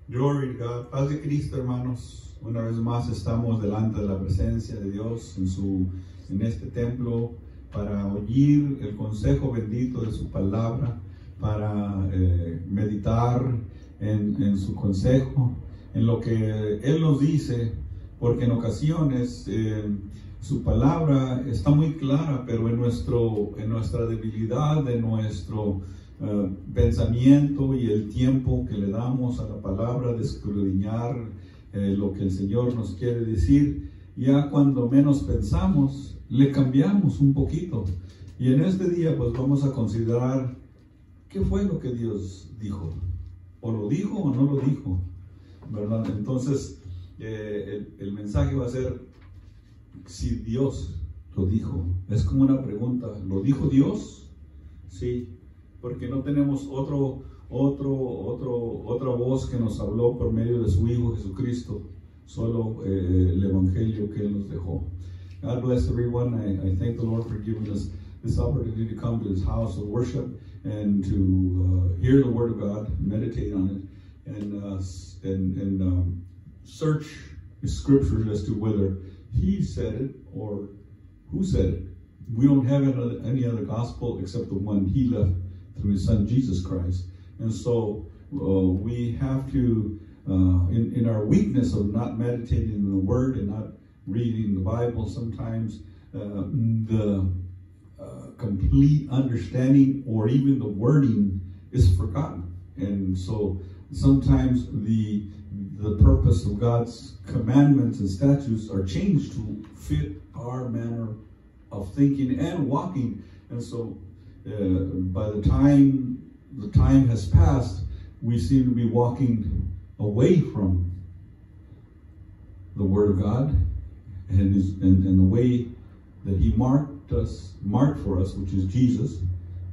Glory to God. Paz de Cristo, hermanos. Una vez más estamos delante de la presencia de Dios en este templo para oír el consejo bendito de su palabra, para meditar en su consejo, en lo que Él nos dice, porque en ocasiones su palabra está muy clara, pero en nuestra debilidad, en nuestro pensamiento y el tiempo que le damos a la palabra de escudriñar lo que el Señor nos quiere decir, ya cuando menos pensamos, le cambiamos un poquito. Y en este día pues vamos a considerar qué fue lo que Dios dijo, o lo dijo o no lo dijo, ¿verdad? Entonces el mensaje va a ser si Dios lo dijo. Es como una pregunta, ¿lo dijo Dios? Sí, porque no tenemos otra voz que nos habló por medio de su Hijo Jesucristo, solo el Evangelio que Él nos dejó. God bless everyone. I thank the Lord for giving us this opportunity to come to His house of worship and to hear the Word of God, meditate on it, and search the Scriptures as to whether He said it or who said it. We don't have any other gospel except the one He left through His Son Jesus Christ. And so we have to, in our weakness of not meditating in the Word and not reading the Bible, sometimes the complete understanding or even the wording is forgotten. And so sometimes the purpose of God's commandments and statutes are changed to fit our manner of thinking and walking. And so by the time has passed, we seem to be walking away from the Word of God and the way that He marked for us, which is Jesus.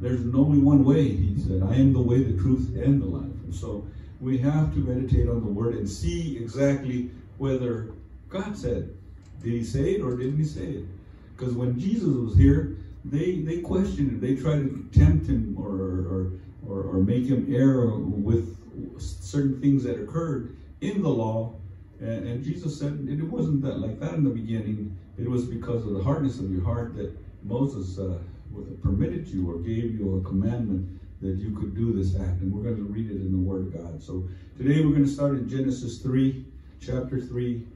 There's only one way, He said. I am the way, the truth, and the life. And so we have to meditate on the Word and see exactly whether God said, did He say it or didn't He say it? Because when Jesus was here, they questioned Him. They tried to tempt Him or make Him err with certain things that occurred in the law. And Jesus said it wasn't like that in the beginning. It was because of the hardness of your heart that Moses permitted you or gave you a commandment that you could do this act. And we're going to read it in the Word of God. So today we're going to start in Genesis 3, chapter 3,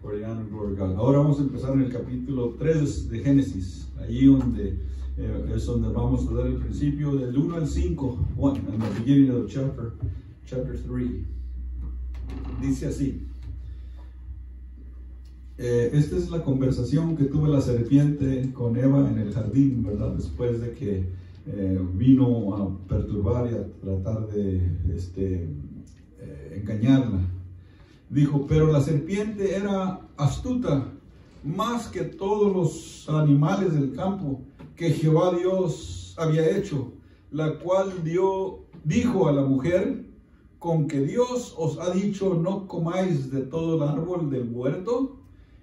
for the honor and glory of God. Ahora vamos a empezar en el capítulo 3 de Génesis, allí donde es donde vamos a dar el principio del 1 al 5, in the beginning of the chapter 3. Dice así. Esta es la conversación que tuvo la serpiente con Eva en el jardín, ¿verdad? Después de que vino a perturbar y a tratar de engañarla. Dijo, pero la serpiente era astuta más que todos los animales del campo que Jehová Dios había hecho, la cual dijo a la mujer, con que Dios os ha dicho, no comáis de todo el árbol del huerto.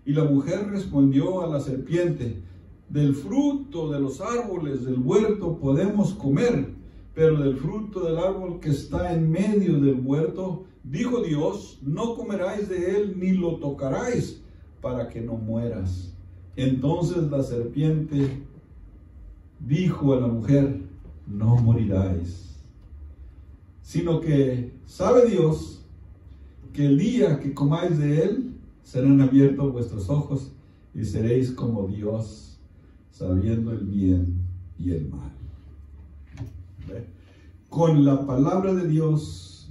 Y la mujer respondió a la serpiente, del fruto de los árboles del huerto podemos comer, pero del fruto del árbol que está en medio del huerto, dijo Dios, no comeráis de él ni lo tocaráis, para que no mueras. Entonces la serpiente dijo a la mujer, no moriráis, sino que sabe Dios que el día que comáis de él, serán abiertos vuestros ojos y seréis como Dios, sabiendo el bien y el mal. ¿Ve? Con la palabra de Dios,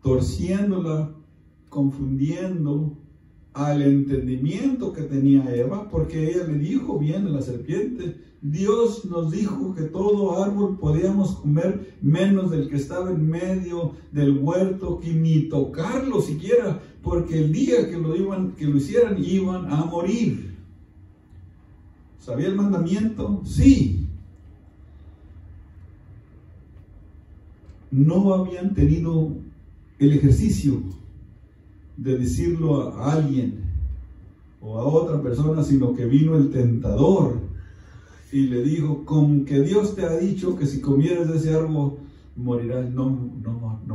torciéndola, confundiendo al entendimiento que tenía Eva, porque ella le dijo bien a la serpiente, Dios nos dijo que todo árbol podíamos comer menos del que estaba en medio del huerto, que ni tocarlo siquiera, porque el día que lo hicieran iban a morir. ¿Sabía el mandamiento? Sí. No habían tenido el ejercicio de decirlo a alguien o a otra persona, sino que vino el tentador y le dijo, con que Dios te ha dicho que si comieres de ese árbol morirás. No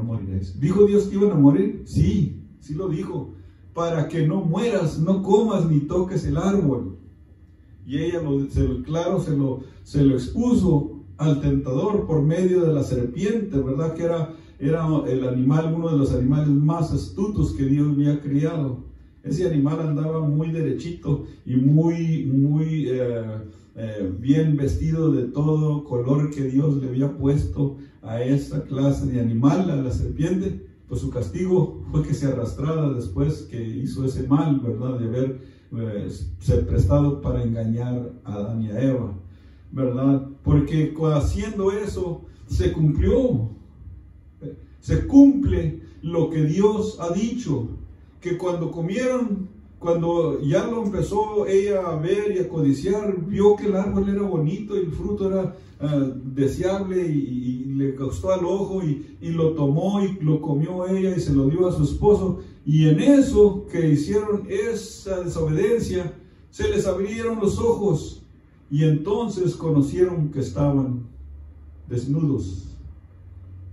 morirás. moriréis. ¿Dijo Dios que iban a morir? Sí, sí lo dijo. Para que no mueras, no comas ni toques el árbol. Y ella se lo expuso al tentador por medio de la serpiente, ¿verdad? Que era el animal, uno de los animales más astutos que Dios había criado. Ese animal andaba muy derechito y muy bien vestido de todo color que Dios le había puesto a esa clase de animal, a la serpiente. Pues su castigo fue que se arrastrara después que hizo ese mal, ¿verdad? De haber se prestado para engañar a Adán y a Eva, ¿verdad? Porque haciendo eso se cumple lo que Dios ha dicho, que cuando comieron, cuando ya lo empezó ella a ver y a codiciar, vio que el árbol era bonito y el fruto era deseable y le gustó al ojo y lo tomó y lo comió ella y se lo dio a su esposo. Y en eso que hicieron esa desobediencia, se les abrieron los ojos y entonces conocieron que estaban desnudos.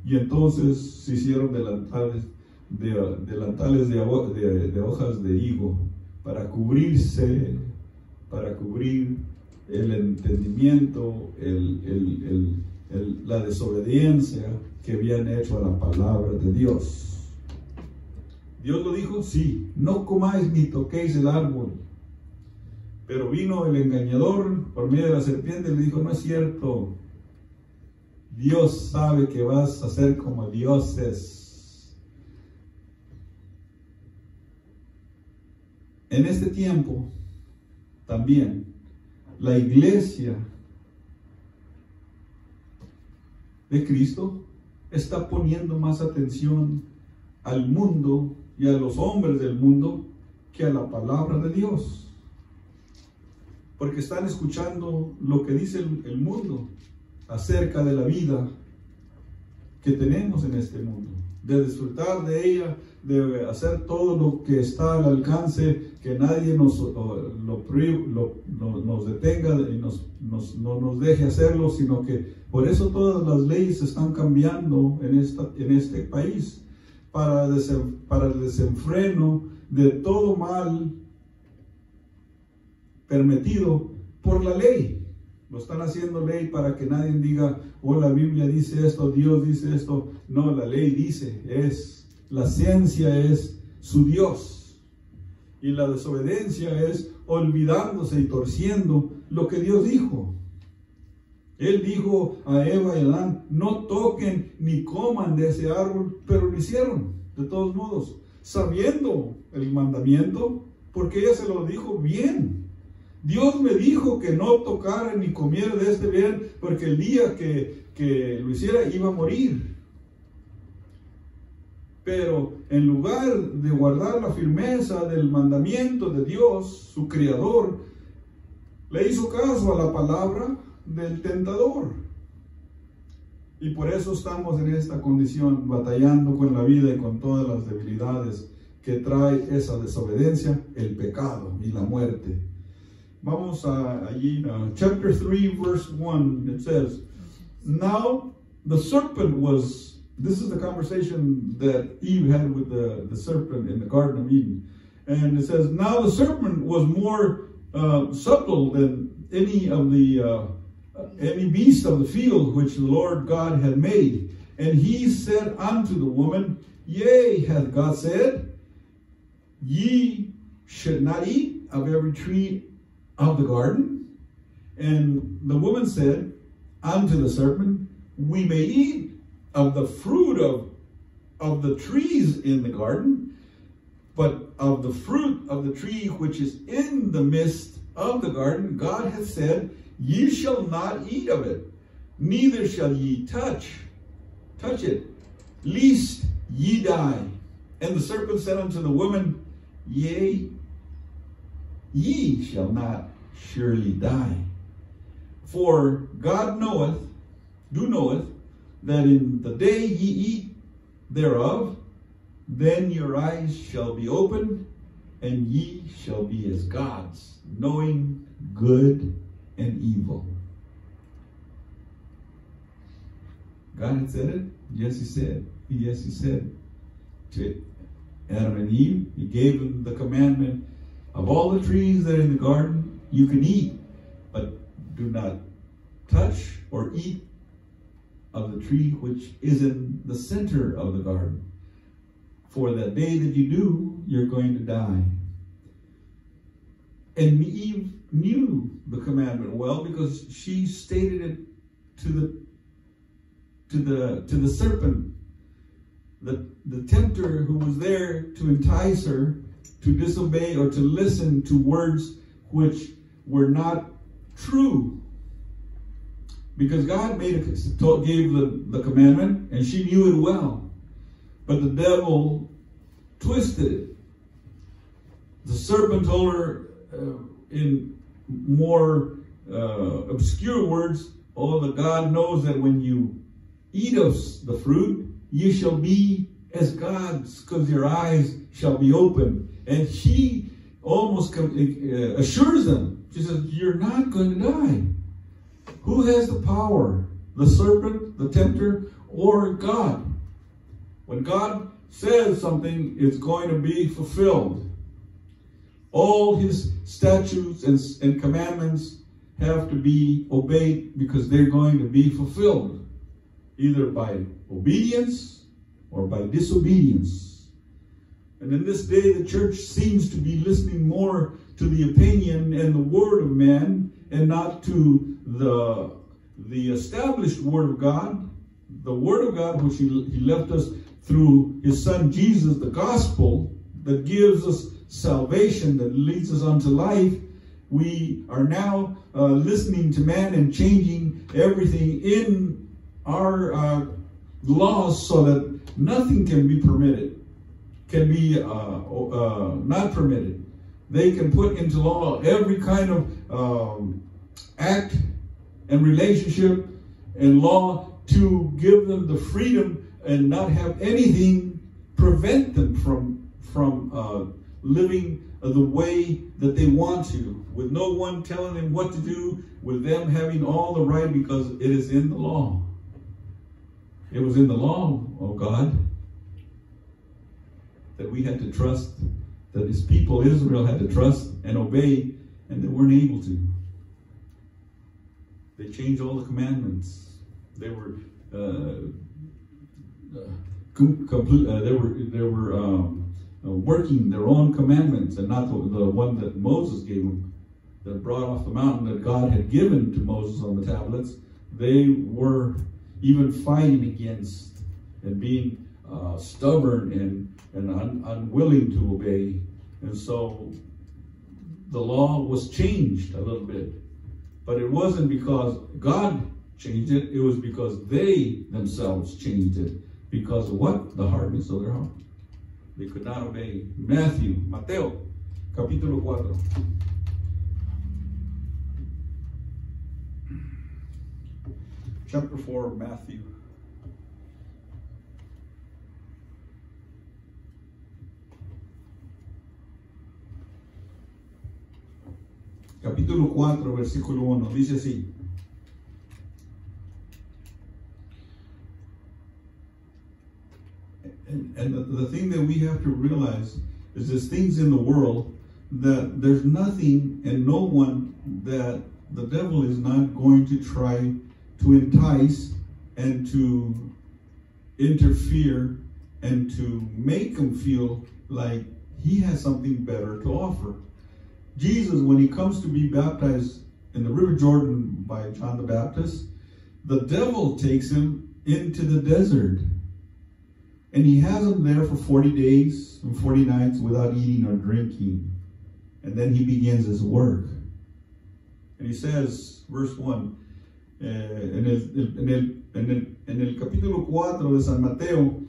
Y entonces se hicieron delantales de hojas de higo para cubrirse, para cubrir el entendimiento, la desobediencia que habían hecho a la palabra de Dios. ¿Dios lo dijo? Sí. No comáis ni toquéis el árbol. Pero vino el engañador por medio de la serpiente y le dijo, no es cierto. Dios sabe que vas a ser como Dios es. En este tiempo, también, la iglesia de Cristo está poniendo más atención al mundo y a los hombres del mundo que a la palabra de Dios. Porque están escuchando lo que dice el mundo acerca de la vida que tenemos en este mundo, de disfrutar de ella, de hacer todo lo que está al alcance, que nadie nos detenga y no nos deje hacerlo, sino que por eso todas las leyes están cambiando en este país, para el desenfreno de todo mal permitido por la ley. Lo están haciendo ley para que nadie diga, oh, la Biblia dice esto, Dios dice esto. No, la ley dice, la ciencia es su Dios. Y la desobediencia es olvidándose y torciendo lo que Dios dijo. Él dijo a Eva y a Adán, no toquen ni coman de ese árbol, pero lo hicieron, de todos modos, sabiendo el mandamiento, porque ella se lo dijo bien. Dios me dijo que no tocara ni comiera de este bien, porque el día que lo hiciera iba a morir. Pero en lugar de guardar la firmeza del mandamiento de Dios, su Creador, le hizo caso a la palabra del tentador. Y por eso estamos en esta condición, batallando con la vida y con todas las debilidades que trae esa desobediencia, el pecado y la muerte. Vamos allí, chapter 3, verse 1, it says, now the serpent was, this is the conversation that Eve had with the serpent in the Garden of Eden. And it says, now the serpent was more subtle than any beast of the field which the Lord God had made. And he said unto the woman, yea, hath God said, ye should not eat of every tree of the garden? And the woman said unto the serpent, we may eat of the fruit of the trees in the garden, but of the fruit of the tree which is in the midst of the garden, God hath said, ye shall not eat of it, neither shall ye touch it, lest ye die. And the serpent said unto the woman, yea, ye shall not surely die. For God knoweth that in the day ye eat thereof, then your eyes shall be opened, and ye shall be as gods, knowing good and evil. God had said it? Yes, he said. Yes, he said to Adam and Eve, he gave them the commandment of all the trees that are in the garden you can eat, but do not touch or eat of the tree which is in the center of the garden. For the day that you do, you're going to die. And Eve knew the commandment well because she stated it to the serpent, the tempter who was there to entice her to disobey or to listen to words which were not true. Because God gave the commandment, and she knew it well. But the devil twisted it. The serpent told her in more obscure words, oh, the God knows that when you eat of the fruit, you shall be as gods, because your eyes shall be open. And she almost assures them, she says, you're not going to die. Who has the power? The serpent, the tempter, or God? When God says something, it's going to be fulfilled. All his statutes and commandments have to be obeyed because they're going to be fulfilled, either by obedience or by disobedience. And in this day, the church seems to be listening more to the opinion and the word of man, and not to the established word of God, the word of God which he left us through his son Jesus, the gospel that gives us salvation, that leads us unto life. We are now listening to man and changing everything in our laws so that nothing can be permitted, can be not permitted. They can put into law every kind of act and relationship and law to give them the freedom and not have anything prevent them from living the way that they want to, with no one telling them what to do, with them having all the right, because it is in the law. It was in the law of God that we had to trust, that his people Israel had to trust and obey, and they weren't able to. They changed all the commandments. They were working their own commandments, and not the one that Moses gave them, that brought off the mountain that God had given to Moses on the tablets. They were even fighting against and being stubborn and unwilling to obey. And so the law was changed a little bit. But it wasn't because God changed it. It was because they themselves changed it. Because of what? The hardness of their heart. They could not obey. Mateo, capítulo 4. Chapter 4 of Matthew. Capítulo 4, versículo 1, dice así. And the thing that we have to realize is there's things in the world that there's nothing and no one that the devil is not going to try to entice and to interfere and to make him feel like he has something better to offer. Jesus, when he comes to be baptized in the River Jordan by John the Baptist, the devil takes him into the desert. And he has him there for 40 days and 40 nights without eating or drinking. And then he begins his work. And he says, verse 1, en el capítulo 4 de San Mateo,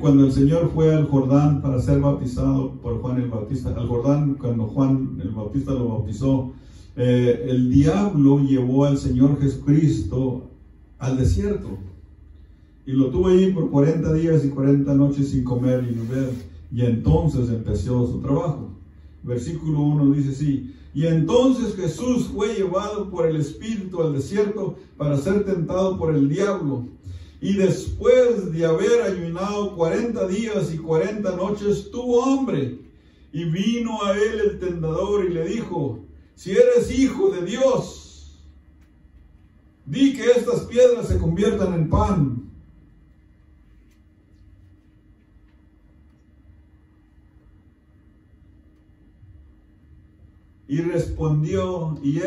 cuando el Señor fue al Jordán para ser bautizado por Juan el Bautista, al Jordán cuando Juan el Bautista lo bautizó, el diablo llevó al Señor Jesucristo al desierto. Y lo tuvo ahí por 40 días y 40 noches sin comer y beber. Y entonces empezó su trabajo. Versículo 1 dice así: y entonces Jesús fue llevado por el Espíritu al desierto para ser tentado por el diablo. Y después de haber ayunado 40 días y 40 noches, tuvo hambre. Y vino a él el tentador y le dijo, si eres hijo de Dios, di que estas piedras se conviertan en pan. Y él respondió y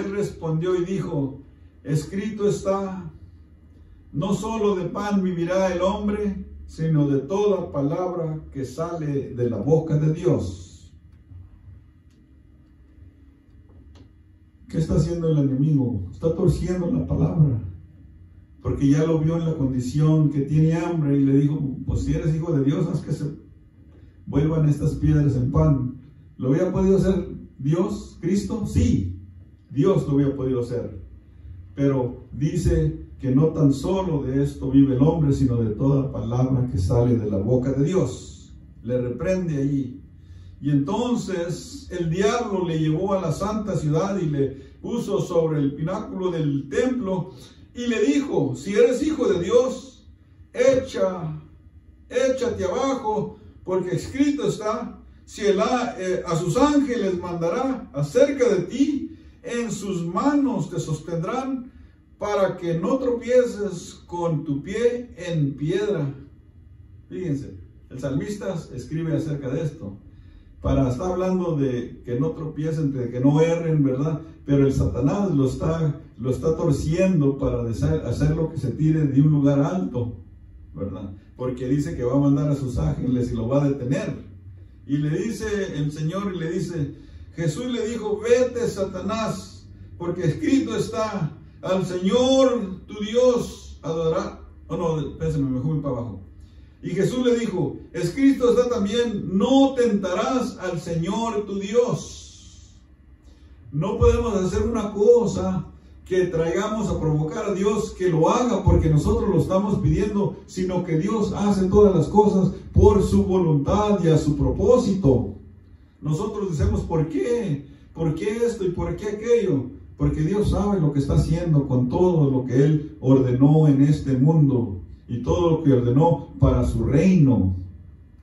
dijo, escrito está, no solo de pan vivirá el hombre, sino de toda palabra que sale de la boca de Dios. ¿Qué está haciendo el enemigo? Está torciendo la palabra, porque ya lo vio en la condición que tiene hambre y le dijo, pues si eres hijo de Dios, haz que se vuelvan estas piedras en pan. ¿Lo había podido hacer Dios, Cristo? Sí, Dios lo había podido hacer. Pero dice que no tan solo de esto vive el hombre, sino de toda palabra que sale de la boca de Dios. Le reprende allí. Y entonces el diablo le llevó a la santa ciudad y le puso sobre el pináculo del templo y le dijo, si eres hijo de Dios, échate abajo, porque escrito está, a sus ángeles mandará acerca de ti, en sus manos te sostendrán, para que no tropieces con tu pie en piedra. Fíjense, el salmista escribe acerca de esto. Está hablando de que no tropiecen, de que no erren, ¿verdad? Pero el Satanás lo está torciendo para hacerlo que se tire de un lugar alto, ¿verdad? Porque dice que va a mandar a sus ángeles y lo va a detener. Y le dice el Señor, Jesús le dijo, vete Satanás, porque escrito está, al Señor tu Dios adorará. Me fui para abajo. Y Jesús le dijo, escrito está también, no tentarás al Señor tu Dios. No podemos hacer una cosa que traigamos a provocar a Dios que lo haga porque nosotros lo estamos pidiendo, sino que Dios hace todas las cosas por su voluntad y a su propósito. Nosotros decimos, ¿por qué? ¿Por qué esto y por qué aquello? Porque Dios sabe lo que está haciendo con todo lo que Él ordenó en este mundo y todo lo que ordenó para su reino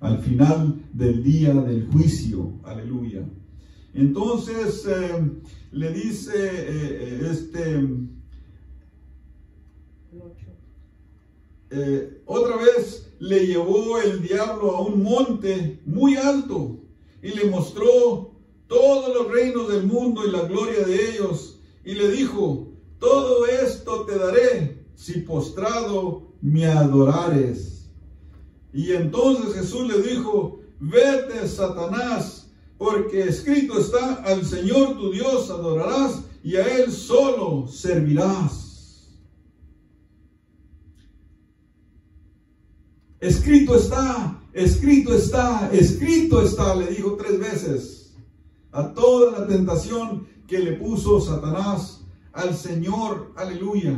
al final del día del juicio. Aleluya. Entonces le dice otra vez le llevó el diablo a un monte muy alto y le mostró todos los reinos del mundo y la gloria de ellos, y le dijo, todo esto te daré si postrado me adorares. Y entonces Jesús le dijo, vete Satanás, porque escrito está, al Señor tu Dios adorarás y a Él solo servirás. Escrito está, escrito está, escrito está, le dijo 3 veces. A toda la tentación que le puso Satanás al Señor, aleluya.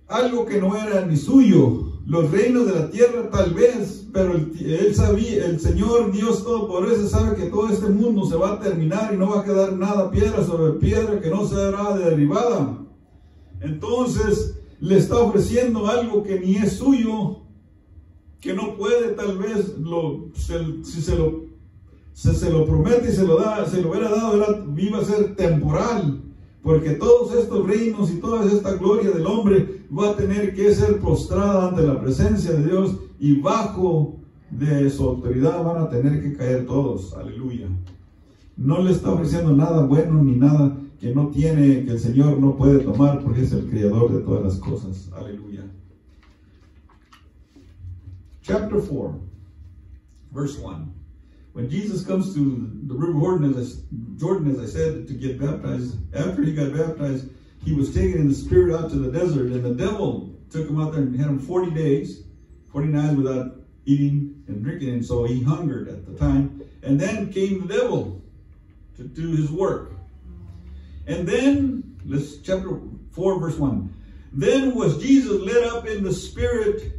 Algo que no era ni suyo, los reinos de la tierra tal vez, pero él sabía, el Señor Dios Todopoderoso sabe que todo este mundo se va a terminar y no va a quedar nada piedra sobre piedra que no será derribada. Entonces le está ofreciendo algo que ni es suyo, que no puede tal vez, si se lo promete y se lo hubiera dado, iba a ser temporal, porque todos estos reinos y toda esta gloria del hombre va a tener que ser postrada ante la presencia de Dios, y bajo de su autoridad van a tener que caer todos. Aleluya. No le está ofreciendo nada bueno ni nada que no tiene, que el Señor no puede tomar, porque es el creador de todas las cosas. Aleluya. Chapter 4, verse 1. When Jesus comes to the river Jordan, as I said, to get baptized, after he got baptized, he was taken in the spirit out to the desert, and the devil took him out there and had him 40 days, 40 nights without eating and drinking, and so he hungered at the time. And then came the devil to do his work. And then, chapter 4, verse 1. Then was Jesus led up in the spirit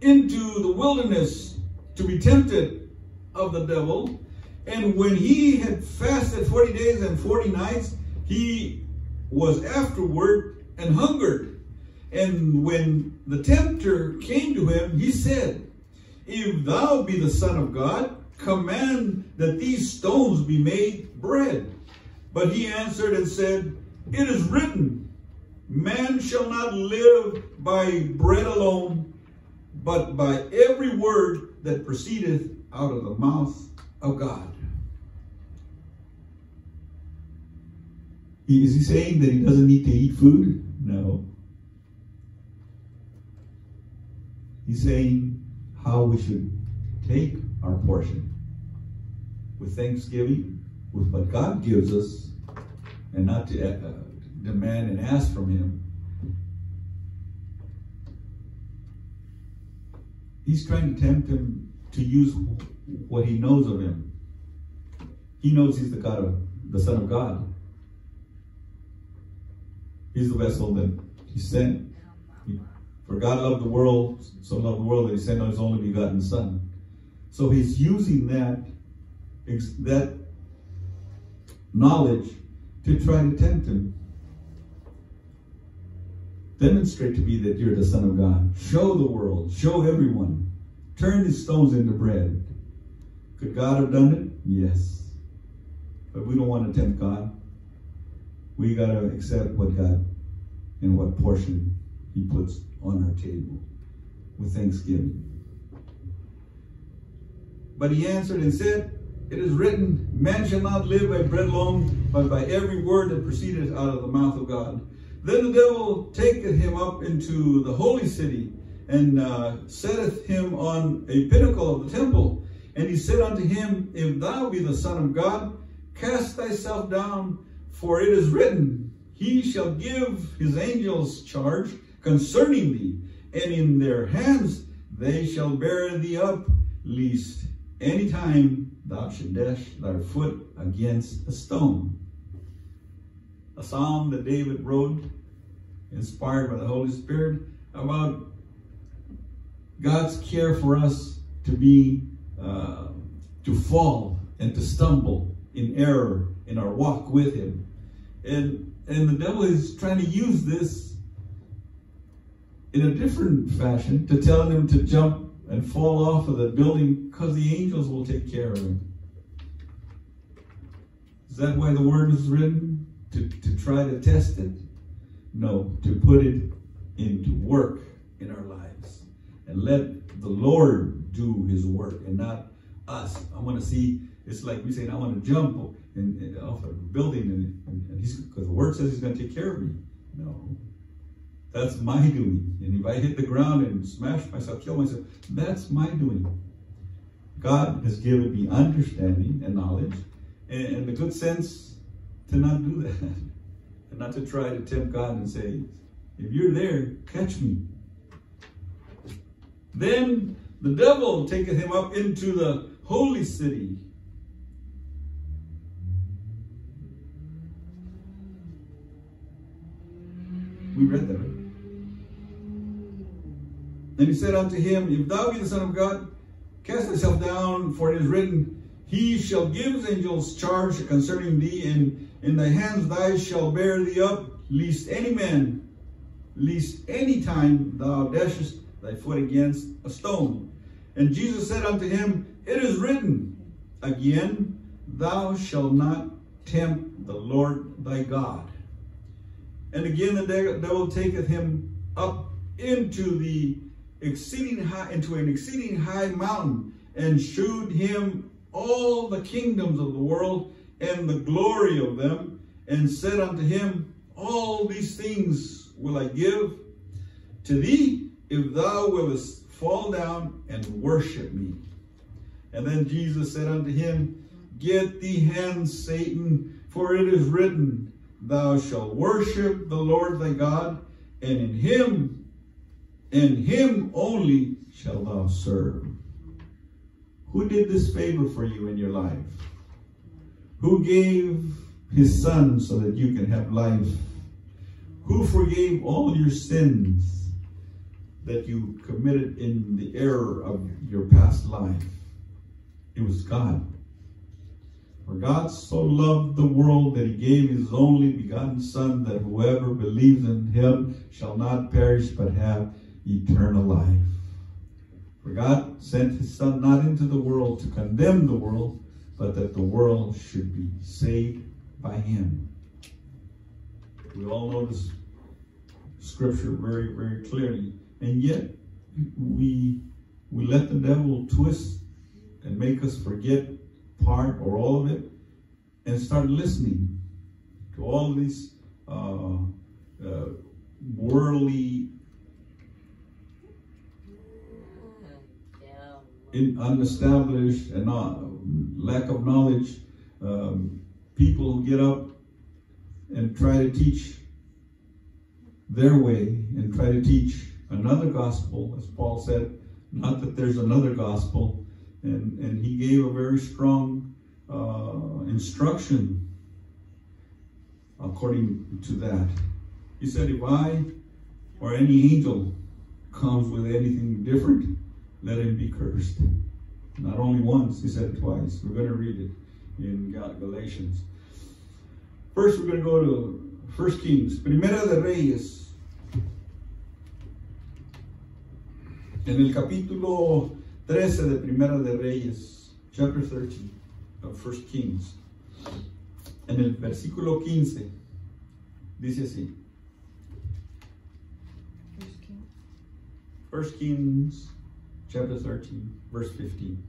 into the wilderness to be tempted of the devil. And when he had fasted 40 days and 40 nights, he was afterward and hungered. And when the tempter came to him, he said, If thou be the Son of God, command that these stones be made bread. But he answered and said, It is written, Man shall not live by bread alone, but by every word that proceedeth out of the mouth of God. Is he saying that he doesn't need to eat food? No. He's saying how we should take our portion with thanksgiving, with what God gives us, and not to demand and ask from him. He's trying to tempt him to use what he knows of him. He knows he's the Son of God. He's the vessel that he sent. For God loved the world, so loved the world that he sent on his only begotten Son. So he's using that knowledge to try to tempt him. Demonstrate to me that you're the Son of God. Show the world. Show everyone. Turn these stones into bread. Could God have done it? Yes. But we don't want to tempt God. We got to accept what God and what portion he puts on our table with thanksgiving. But he answered and said, It is written, Man shall not live by bread alone, but by every word that proceedeth out of the mouth of God. Then the devil taketh him up into the holy city, and setteth him on a pinnacle of the temple. And he said unto him, If thou be the Son of God, cast thyself down, for it is written, He shall give his angels charge concerning thee, and in their hands they shall bear thee up, lest any time thou should dash thy foot against a stone. A psalm that David wrote, inspired by the Holy Spirit, about God's care for us to be, to fall and to stumble in error in our walk with him. And the devil is trying to use this in a different fashion to tell him to jump and fall off of the building because the angels will take care of him. Is that why the word is written? To try to test it? No, to put it into work in our lives. And let the Lord do his work and not us. I want to see, it's like we saying, I want to jump off a building and he's, because the word says he's going to take care of me. No. That's my doing. And if I hit the ground and smash myself, kill myself, that's my doing. God has given me understanding and knowledge and the good sense to not do that. And not to try to tempt God and say, if you're there, catch me. Then the devil taketh him up into the holy city. We read that, right? And he said unto him, If thou be the Son of God, cast thyself down, for it is written, He shall give his angels charge concerning thee, and in thy hands thou shalt bear thee up, lest any time thou dashest thy foot against a stone. And Jesus said unto him, It is written again, Thou shalt not tempt the Lord thy God. And again the devil taketh him up into an exceeding high mountain, and shewed him all the kingdoms of the world and the glory of them, and said unto him, All these things will I give to thee, if thou willest fall down and worship me. And then Jesus said unto him, Get thee hence, Satan, for it is written, Thou shalt worship the Lord thy God, and in him only shalt thou serve. Who did this favor for you in your life? Who gave his Son so that you can have life? Who forgave all your sins that you committed in the error of your past life? It was God. For God so loved the world that he gave his only begotten Son, that whoever believes in him shall not perish but have eternal life. For God sent his Son not into the world to condemn the world, but that the world should be saved by him. We all know this scripture very, very clearly. And yet, we let the devil twist and make us forget part or all of it, and start listening to all these worldly, unestablished and lack of knowledge people who get up and try to teach their way and try to teach another gospel, as Paul said, not that there's another gospel. And he gave a very strong instruction according to that. He said, if I or any angel comes with anything different, let him be cursed. Not only once, he said it twice. We're going to read it in Galatians. First, we're going to go to 1 Kings, Primera de Reyes. En el capítulo 13 de Primera de Reyes, chapter 13 of 1 Kings. En el versículo 15, dice así. 1 Kings, chapter 13, verse 15.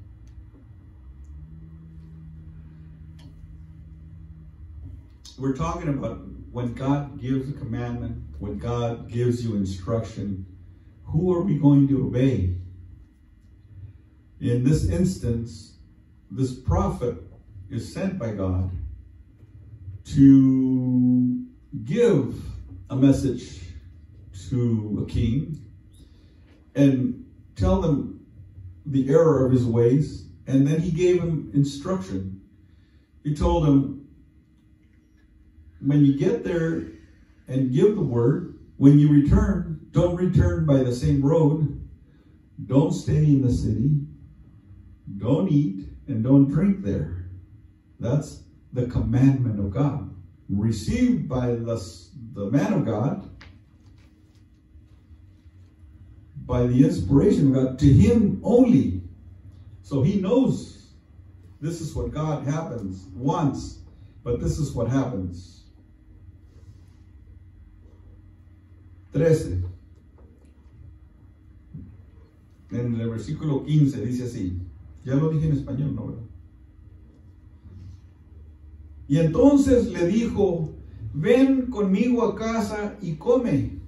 We're talking about when God gives a commandment, when God gives you instruction, who are we going to obey? In this instance, this prophet is sent by God to give a message to a king and tell them the error of his ways. And then he gave him instruction. He told him, when you get there and give the word, when you return, don't return by the same road. Don't stay in the city. Don't eat and don't drink there. That's the commandment of God, received by the man of God, by the inspiration of God, to him only. So he knows this is what God wants, but this is what happens. 13. En el versículo 15 dice así. Ya lo dije en español, ¿no? ¿Verdad? Y entonces le dijo, ven conmigo a casa y come.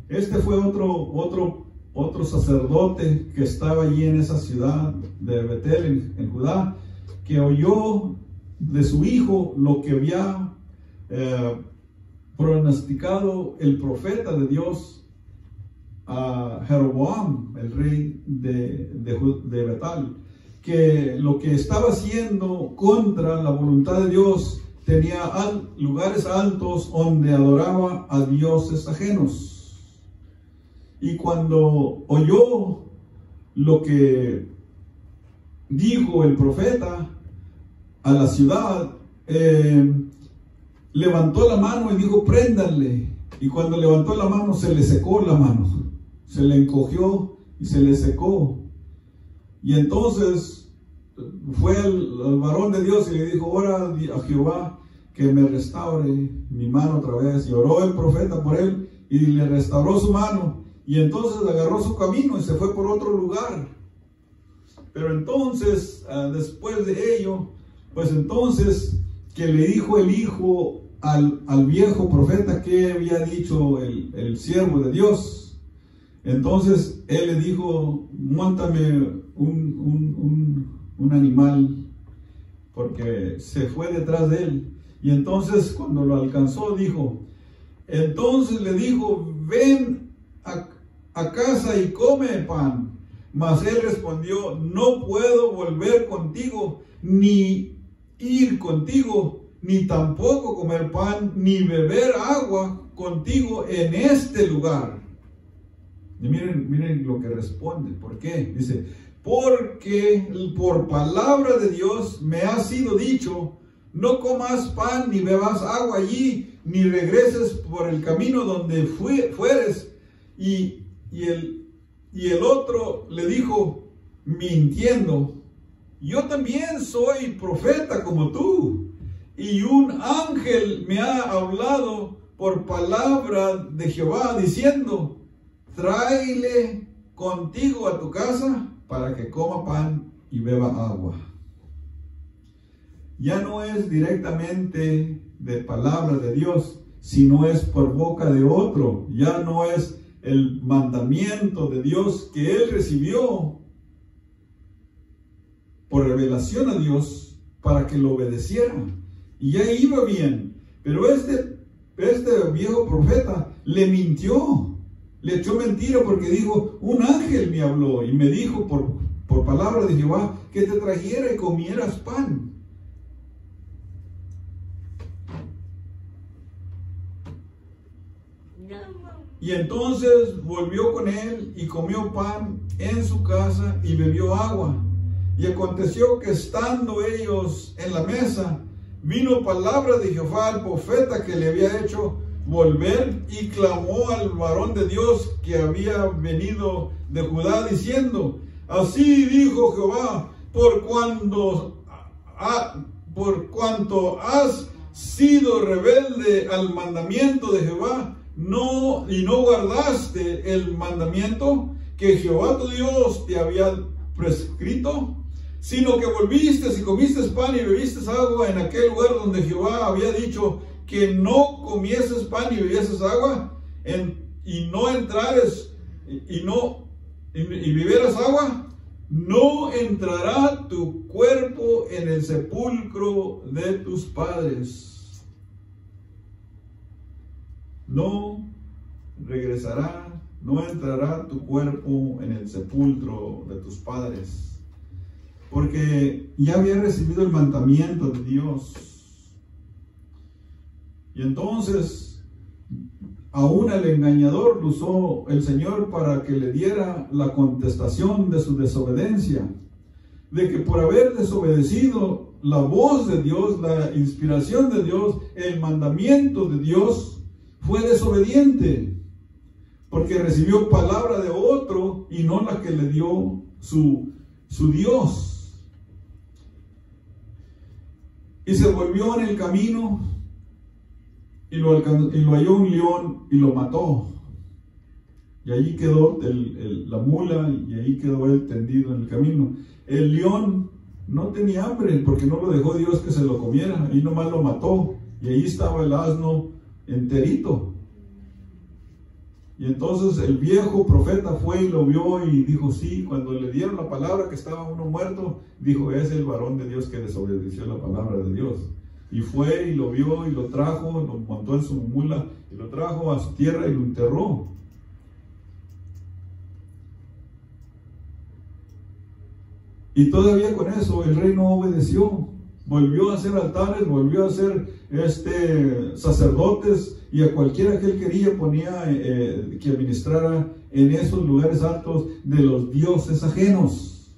Este fue otro sacerdote que estaba allí en esa ciudad de Betel, en Judá, que oyó de su hijo lo que había pronosticado el profeta de Dios a Jeroboam, el rey de Betal, que lo que estaba haciendo contra la voluntad de Dios, tenía lugares altos donde adoraba a dioses ajenos. Y cuando oyó lo que dijo el profeta a la ciudad, levantó la mano y dijo, préndanle. Y cuando levantó la mano, se le secó la mano. Se le encogió y se le secó. Y entonces fue al varón de Dios y le dijo, ora a Jehová que me restaure mi mano otra vez. Y oró el profeta por él y le restauró su mano. Y entonces agarró su camino y se fue por otro lugar. Pero entonces, después de ello, pues entonces que le dijo el hijo al viejo profeta que había dicho el siervo de Dios. Entonces él le dijo, móntame un animal, porque se fue detrás de él. Y entonces cuando lo alcanzó dijo, entonces le dijo, ven a casa y come pan. Mas él respondió, no puedo volver contigo, ni ir contigo, ni tampoco comer pan, ni beber agua contigo en este lugar. Y miren lo que responde. ¿Por qué? Dice, porque por palabra de Dios me ha sido dicho, no comas pan ni bebas agua allí, ni regreses por el camino donde fueres. Y el otro le dijo, mintiendo, yo también soy profeta como tú, y un ángel me ha hablado por palabra de Jehová, diciendo, tráele contigo a tu casa para que coma pan y beba agua. Ya no es directamente de palabra de Dios, sino es por boca de otro. Ya no es el mandamiento de Dios que él recibió por revelación a Dios para que lo obedeciera. Y ya iba bien. Pero este viejo profeta le mintió. Le echó mentira porque dijo, un ángel me habló y me dijo por palabra de Jehová que te trajera y comieras pan. Y entonces volvió con él y comió pan en su casa y bebió agua. Y aconteció que estando ellos en la mesa, vino palabra de Jehová al profeta que le había hecho volver y clamó al varón de Dios que había venido de Judá diciendo, así dijo Jehová, por cuanto has sido rebelde al mandamiento de Jehová, y no guardaste el mandamiento que Jehová tu Dios te había prescrito, sino que volviste y comiste pan y bebiste agua en aquel lugar donde Jehová había dicho que no comieses pan y bebieses agua, y no entrares y bebieras agua, no entrará tu cuerpo en el sepulcro de tus padres. No regresará, no entrará tu cuerpo en el sepulcro de tus padres, porque ya había recibido el mandamiento de Dios. Y entonces, aún el engañador lo usó el Señor para que le diera la contestación de su desobediencia, de que por haber desobedecido la voz de Dios, la inspiración de Dios, el mandamiento de Dios, fue desobediente, porque recibió palabra de otro y no la que le dio su Dios. Y se volvió en el camino y lo halló un león y lo mató. Y allí quedó la mula, y allí quedó él tendido en el camino. El león no tenía hambre porque no lo dejó Dios que se lo comiera, y nomás lo mató. Y allí estaba el asno enterito. Y entonces el viejo profeta fue y lo vio y dijo, sí, cuando le dieron la palabra que estaba uno muerto, dijo, es el varón de Dios que desobedeció la palabra de Dios. Y fue y lo vio y lo trajo, lo montó en su mula y lo trajo a su tierra y lo enterró. Y todavía con eso el rey no obedeció. Volvió a hacer altares, volvió a hacer sacerdotes, y a cualquiera que él quería ponía que administrara en esos lugares altos de los dioses ajenos.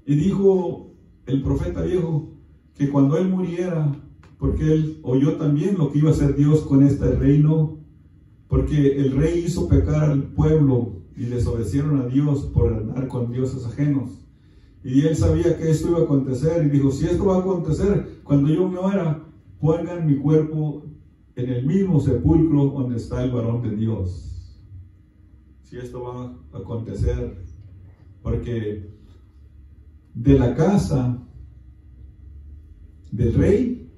Y dijo el profeta viejo que cuando él muriera, porque él oyó también lo que iba a hacer Dios con este reino, porque el rey hizo pecar al pueblo y desobedecieron a Dios por andar con dioses ajenos. Y él sabía que esto iba a acontecer y dijo, si esto va a acontecer, cuando yo muera, pongan mi cuerpo en el mismo sepulcro donde está el varón de Dios. Si esto va a acontecer, porque de la casa del rey,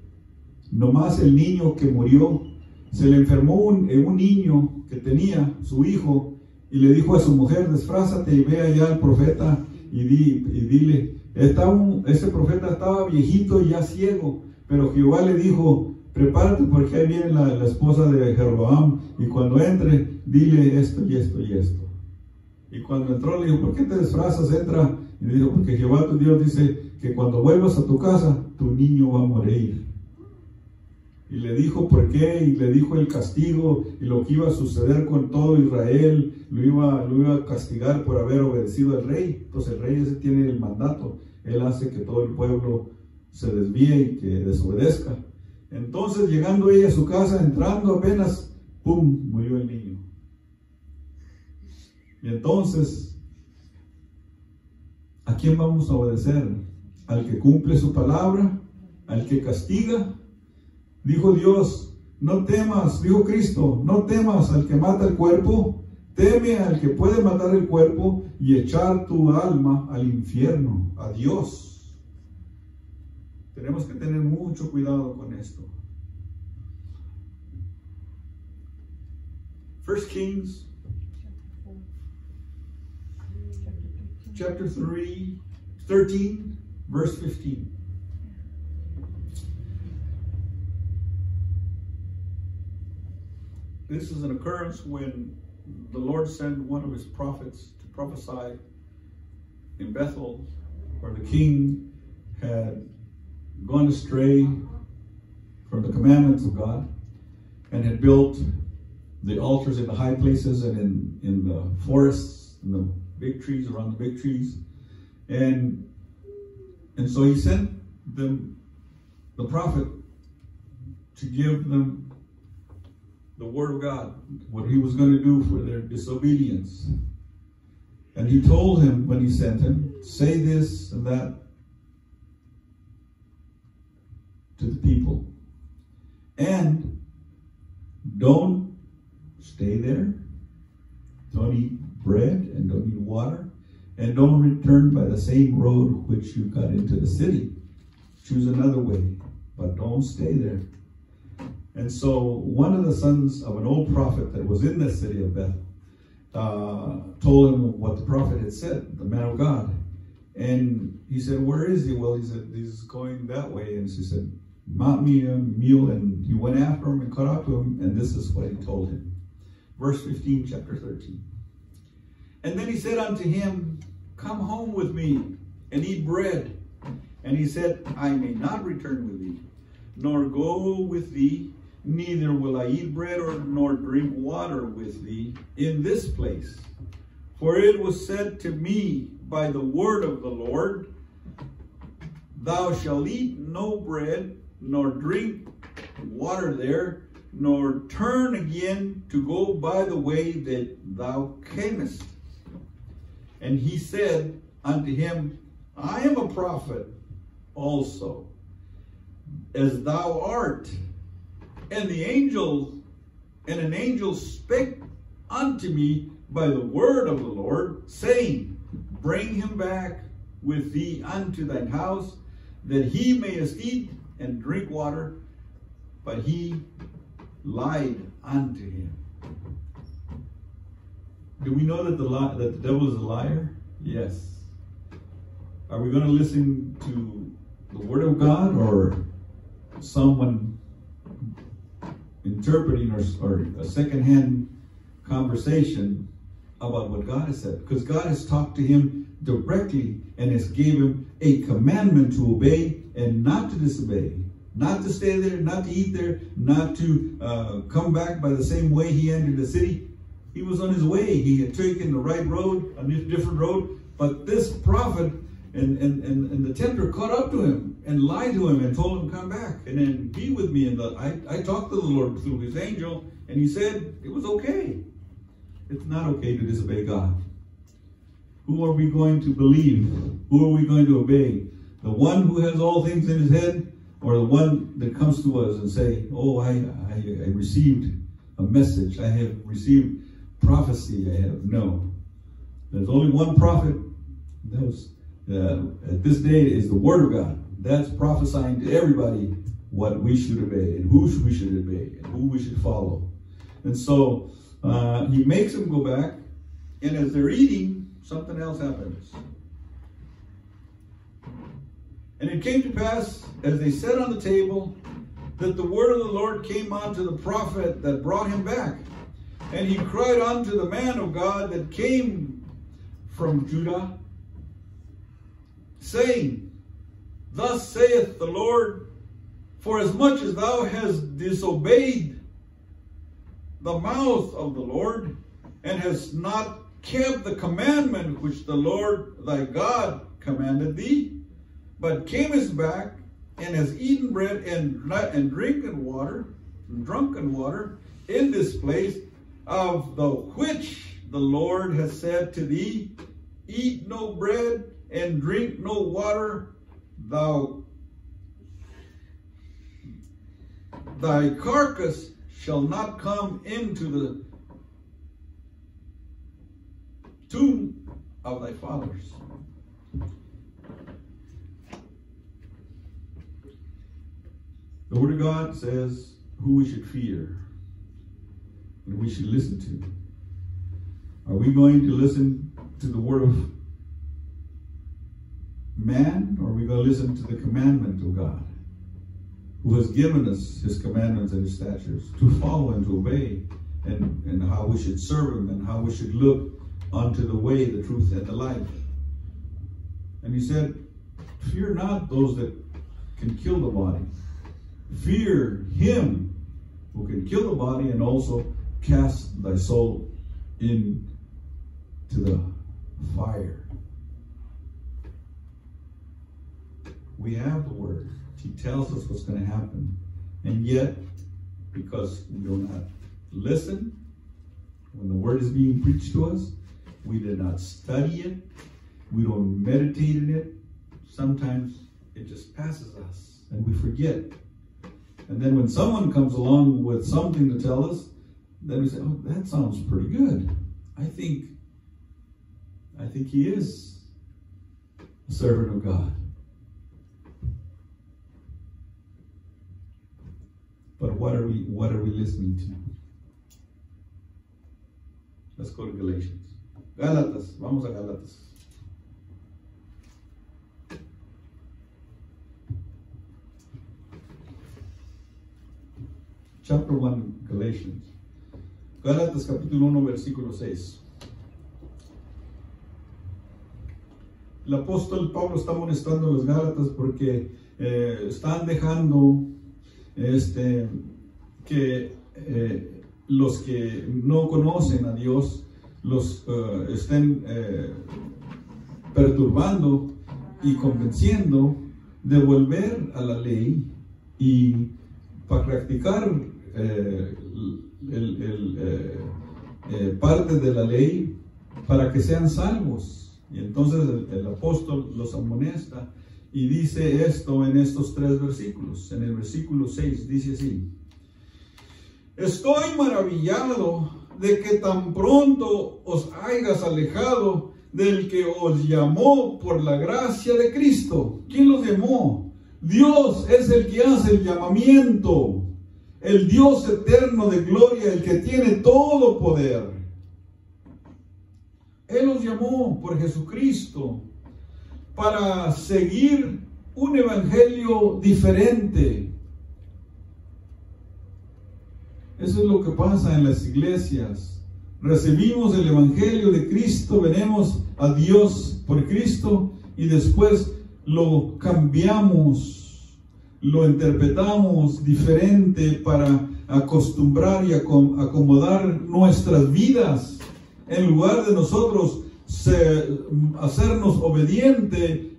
nomás el niño que murió, se le enfermó un niño que tenía, su hijo, y le dijo a su mujer, disfrázate y ve allá al profeta y dile, este profeta estaba viejito y ya ciego, pero Jehová le dijo, prepárate porque ahí viene la esposa de Jeroboam, y cuando entre, dile esto y esto y esto. Y cuando entró le dijo, ¿por qué te disfrazas? Entra. Y le dijo, porque Jehová tu Dios dice que cuando vuelvas a tu casa, tu niño va a morir. Y le dijo por qué, y le dijo el castigo, y lo que iba a suceder con todo Israel, lo iba a castigar por haber obedecido al rey. Entonces el rey ese tiene el mandato, él hace que todo el pueblo se desvíe y que desobedezca. Entonces llegando ella a su casa, entrando apenas, ¡pum!, murió el niño. Y entonces, ¿a quién vamos a obedecer? ¿Al que cumple su palabra? ¿Al que castiga? Dijo Dios, no temas, dijo Cristo, no temas al que mata el cuerpo, teme al que puede matar el cuerpo y echar tu alma al infierno, a Dios. Tenemos que tener mucho cuidado con esto. 1 Kings chapter 13, verse 15. This is an occurrence when the Lord sent one of his prophets to prophesy in Bethel, where the king had gone astray from the commandments of God and had built the altars in the high places and in the forests, in the big trees, around the big trees. And so he sent them, the prophet, to give them the word of God, what he was going to do for their disobedience. And he told him when he sent him, say this and that to the people. And don't stay there. Don't eat bread and don't eat water. And don't return by the same road which you got into the city. Choose another way, but don't stay there. And so one of the sons of an old prophet that was in the city of Bethel told him what the prophet had said, the man of God. And he said, where is he? Well, he said, he's going that way. And she said, mount me a mule. And he went after him and caught up to him. And this is what he told him. Verse 15, chapter 13. And then he said unto him, come home with me and eat bread. And he said, I may not return with thee, nor go with thee, neither will I eat bread nor drink water with thee in this place. For it was said to me by the word of the Lord, thou shalt eat no bread, nor drink water there, nor turn again to go by the way that thou camest. And he said unto him, I am a prophet also, as thou art. And an angel spake unto me by the word of the Lord, saying, bring him back with thee unto thine house, that he mayest eat and drink water. But he lied unto him. Do we know that the devil is a liar? Yes. Are we going to listen to the word of God or someone interpreting or a second-hand conversation about what God has said? Because God has talked to him directly and has given him a commandment to obey and not to disobey. Not to stay there, not to eat there, not to come back by the same way he entered the city. He was on his way. He had taken the right road, a different road. But this prophet and the tempter caught up to him and lied to him and told him, come back and then be with me. And I talked to the Lord through his angel, and he said it was okay. It's not okay to disobey God. Who are we going to believe? Who are we going to obey? The one who has all things in his head, or the one that comes to us and say, oh, I received a message. I have received prophecy. No. There's only one prophet. That was at this day is the word of God. That's prophesying to everybody what we should obey and who we should obey and who we should follow. And so he makes them go back, and as they're eating, something else happens. And it came to pass, as they sat on the table, that the word of the Lord came unto the prophet that brought him back. And he cried unto the man of God that came from Judah, saying, thus saith the Lord, For as much as thou hast disobeyed the mouth of the Lord, and hast not kept the commandment which the Lord thy God commanded thee, but camest back and hast eaten bread and drunken water in this place, of the which the Lord has said to thee, eat no bread and drink no water, thy carcass shall not come into the tomb of thy fathers. The Word of God says who we should fear and we should listen to. Are we going to listen to the word of man, or are we going to listen to the commandment of God, who has given us his commandments and his statutes to follow and to obey, and how we should serve him and how we should look unto the way, the truth, and the life? And he said, fear not those that can kill the body. Fear him who can kill the body and also cast thy soul into the fire. We have the word. He tells us what's going to happen. And yet, because we do not listen when the word is being preached to us, we did not study it, we don't meditate in it, sometimes it just passes us and we forget. And then when someone comes along with something to tell us, then we say, oh, that sounds pretty good. I think he is a servant of God. But what are we listening to? Let's go to Galatians. Gálatas, vamos a Gálatas. Chapter 1, Galatians. Gálatas capítulo 1, versículo 6. El apóstol Pablo está amonestando a los Gálatas porque están dejando que los que no conocen a Dios los estén perturbando y convenciendo de volver a la ley y para practicar parte de la ley para que sean salvos. Y entonces el apóstol los amonesta y dice esto en estos 3 versículos. En el versículo 6 dice así: estoy maravillado de que tan pronto os hayas alejado del que os llamó por la gracia de Cristo. ¿Quién los llamó? Dios es el que hace el llamamiento, el Dios eterno de gloria, el que tiene todo poder. Él los llamó por Jesucristo para seguir un evangelio diferente. Eso es lo que pasa en las iglesias. Recibimos el evangelio de Cristo, venimos a Dios por Cristo y después lo cambiamos, lo interpretamos diferente para acostumbrar y acomodar nuestras vidas, en lugar de nosotros hacernos obedientes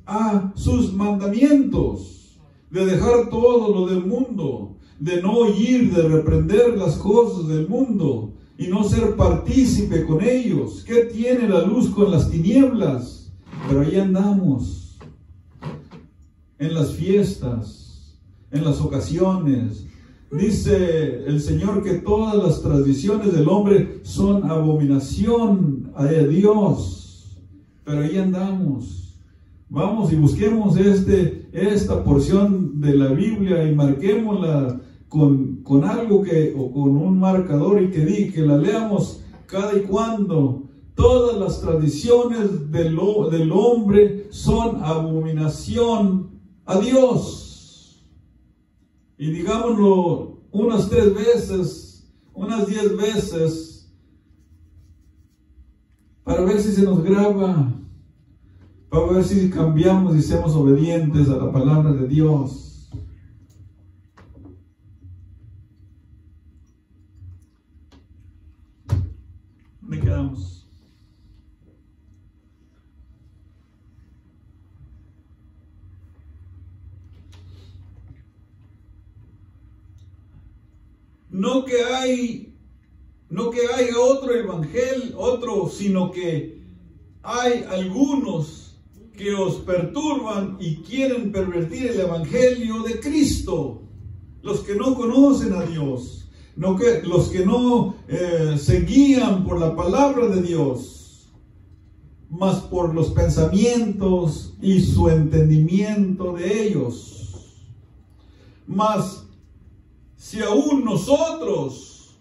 a sus mandamientos, de dejar todo lo del mundo, de no oír, de reprender las cosas del mundo y no ser partícipe con ellos. ¿Qué tiene la luz con las tinieblas? Pero ahí andamos, en las fiestas, en las ocasiones. Dice el Señor que todas las tradiciones del hombre son abominación a Dios. Pero ahí andamos. Vamos y busquemos esta porción de la Biblia y marquémosla con algo o con un marcador y que la leamos cada y cuando. Todas las tradiciones del hombre son abominación a Dios. Y digámoslo unas 3 veces, unas 10 veces, para ver si se nos graba, para ver si cambiamos y seamos obedientes a la palabra de Dios. ¿Dónde quedamos? No que haya otro evangelio, sino que hay algunos que os perturban y quieren pervertir el evangelio de Cristo. Los que no conocen a Dios, los que no se guían por la palabra de Dios, mas por los pensamientos y su entendimiento de ellos. Mas si aún nosotros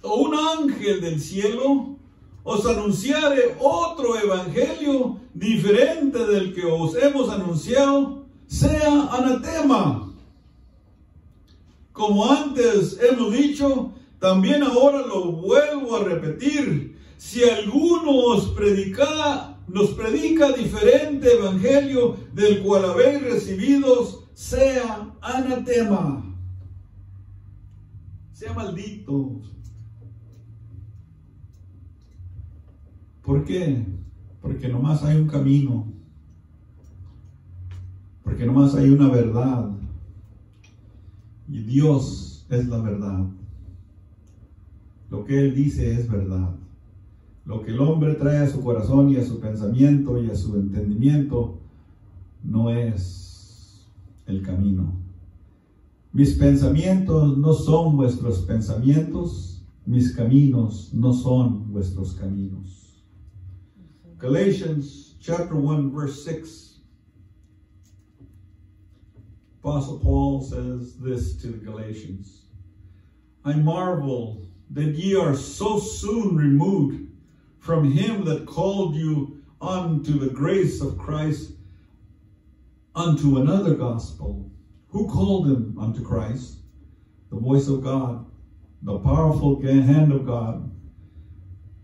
o un ángel del cielo os anunciare otro evangelio diferente del que os hemos anunciado, sea anatema. Como antes hemos dicho, también ahora lo vuelvo a repetir: si alguno nos predica diferente evangelio del cual habéis recibido, sea anatema. Sea maldito. ¿Por qué? Porque nomás hay un camino. Porque nomás hay una verdad. Y Dios es la verdad. Lo que Él dice es verdad. Lo que el hombre trae a su corazón y a su pensamiento y a su entendimiento no es el camino. Mis pensamientos no son vuestros pensamientos, mis caminos no son vuestros caminos. Galatians chapter 1 verse 6. Apostle Paul says this to the Galatians: I marvel that ye are so soon removed from him that called you unto the grace of Christ unto another gospel. Who called him unto Christ? The voice of God, the powerful hand of God,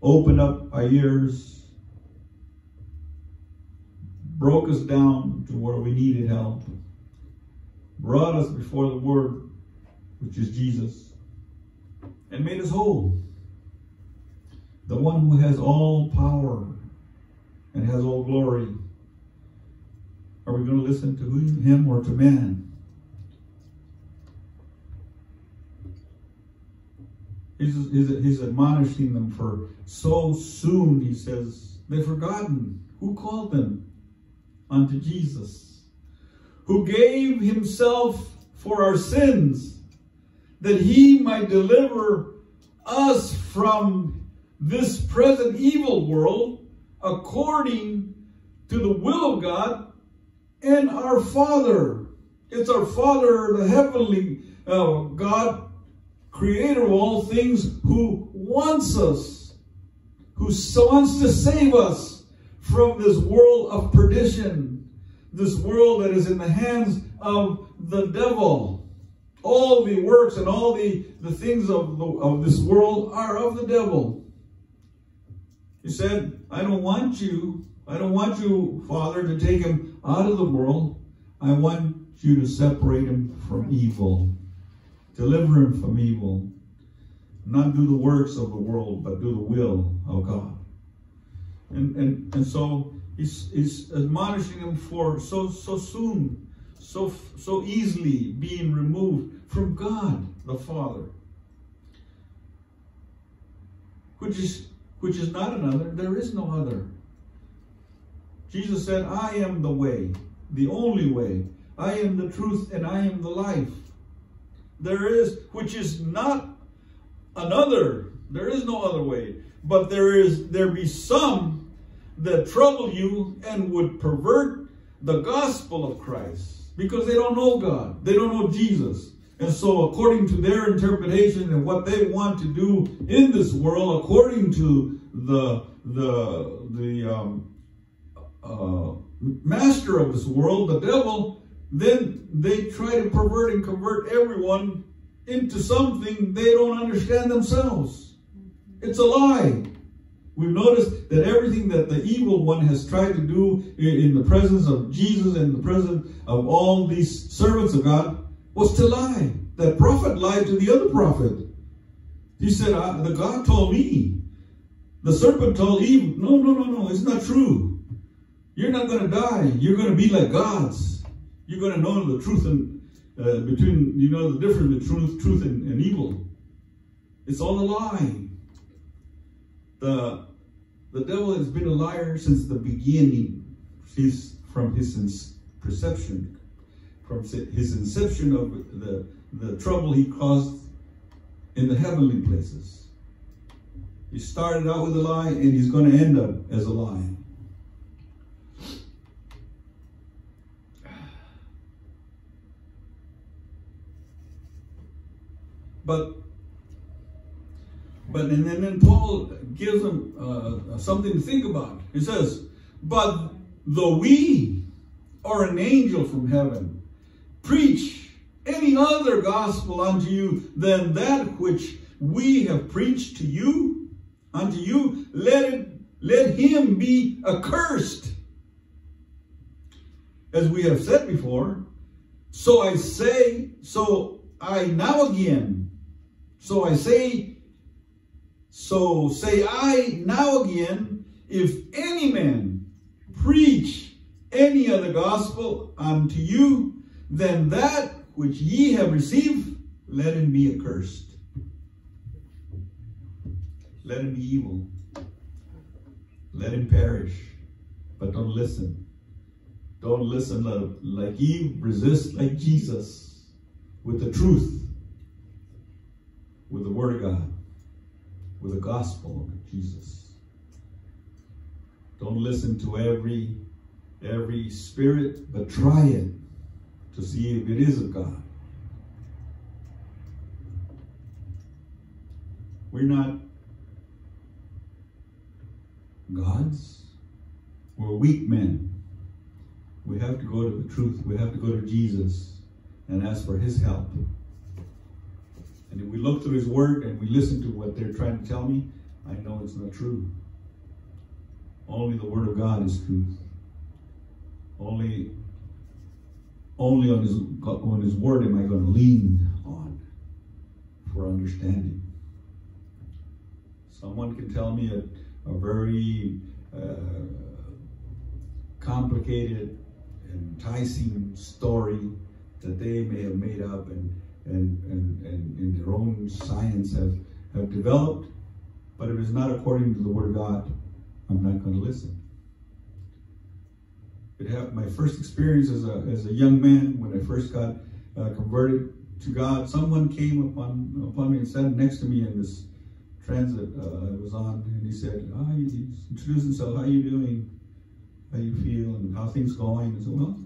opened up our ears, broke us down to where we needed help, brought us before the Word, which is Jesus, and made us whole. The one who has all power and has all glory. Are we going to listen to him or to man? He's admonishing them for so soon, he says, they've forgotten who called them unto Jesus, who gave himself for our sins, that he might deliver us from this present evil world, according to the will of God and our Father. It's our Father, the heavenly God, creator of all things, who wants us, who wants to save us from this world of perdition, this world that is in the hands of the devil. All the works and all the things of this world are of the devil. He said, I don't want you, Father, to take him out of the world. I want you to separate him from evil. Deliver him from evil. Not do the works of the world, but do the will of God. And so he's admonishing him for so soon, so easily being removed from God the Father, which is not another. There is no other. Jesus said, I am the way, the only way. I am the truth, and I am the life. Which is not another. There is no other way. But there be some that trouble you and would pervert the gospel of Christ, because they don't know God. They don't know Jesus. And so according to their interpretation and what they want to do in this world, according to the master of this world, the devil, then they try to pervert and convert everyone into something they don't understand themselves. It's a lie. We've noticed that everything that the evil one has tried to do in the presence of Jesus and the presence of all these servants of God was to lie. That prophet lied to the other prophet. He said, the God told me. The serpent told Eve, no, it's not true. You're not going to die. You're going to be like gods. You're going to know the truth and between, the difference between truth and evil. It's all a lie. The devil has been a liar since the beginning. From his perception, from his inception of the trouble he caused in the heavenly places. He started out with a lie, and he's going to end up as a lie. And then Paul gives them something to think about. He says, but though we or an angel from heaven preach any other gospel unto you than that which we have preached to you, unto you, let him be accursed. As we have said before, so I say now again, if any man preach any other gospel unto you than that which ye have received, let him be accursed. Let him be evil. Let him perish. But don't listen. Don't listen like Eve. Resist like Jesus with the truth, with the Word of God, with the gospel of Jesus. Don't listen to every spirit, but try it to see if it is of God. We're not gods. We're weak men. We have to go to the truth. We have to go to Jesus and ask for his help. And if we look through his word and we listen to what they're trying to tell me, I know it's not true. Only the word of God is truth. Only on his word am I going to lean on for understanding. Someone can tell me a very complicated, enticing story that they may have made up and in their own science have developed, but if it's not according to the Word of God, I'm not going to listen. My first experience as a young man, when I first got converted to God, someone came upon me and sat next to me in this transit I was on, and he said, he introduced himself, how you doing? How you feel and how things going? I said, well,